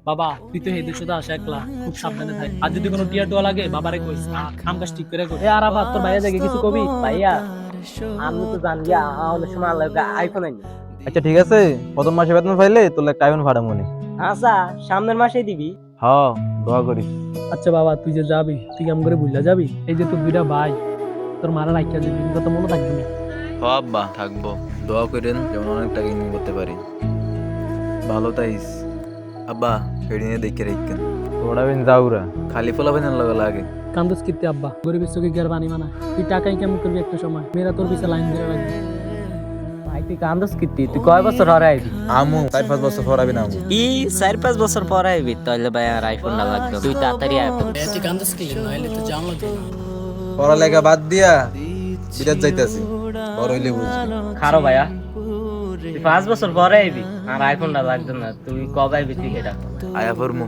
বাবা তুই তো এই দেশে তো আসা একলা, খুব সাবধানে থাক। আর যদি কোনো টিয়া টোয়া লাগে বাবারে কইস, কাম কাজ ঠিক করে কই। আর আবার তোর ভাইয়া দেখে কিছু কবি ভাইয়া, আমি তো জানি অনেক সময় আল্লাহ আইফোন আনি। আচ্ছা ঠিক আছে, প্রথম মাসে বেতন পাইলে তোর একটা আইফোন ভাড়া মনে। আচ্ছা সামনের মাসেই দিবি। হ্যাঁ, দোয়া করিস। আচ্ছা বাবা তুই যে যাবি, তুই কেমন করে ভুললা যাবি? এই যে তোর দুইটা ভাই তোর মারা রাখিয়া দিবি, কিন্তু তো মনে থাকবে না। হ আব্বা, থাকবো। দোয়া করেন যেমন অনেক টাকা ইনকাম করতে পারি। ভালো তাইস আব্বা, সেদিনে দেখে রেখেন। ওরা বিন যাউরা খালি ফলাফাইনাল লাগা লাগে। কান্দস কিতে আব্বা, গরিবের চোখে গিয়ার পানি মানা। তুই টাকাই কেমন করবি একটা সময়, মেয়েরা তোর পিছে লাইন ধরে রাখবে। ভাই তুই কান্দস কিতি, তুই কয় বছর হরে আইবি? আমু 4-5 বছর পড়াবি না আমু। ই 4-5 বছর পরে আইবি, তাহলে ভাই আর আইফোন না লাগবে, তুই তাড়াতাড়ি আইফোন। তুই কান্দস কি নইলে তো জাম লাগবে না। পড়ালেখা বাদ দিয়া বিরাট যাইতাছি, বড় হইলে বুঝবি। খারো ভাইয়া, তুই 5 বছর পরে আইবি আর আইফোনটা লাগবে না, তুই কবে আইবি তুই এটা? আয়া ফরমু।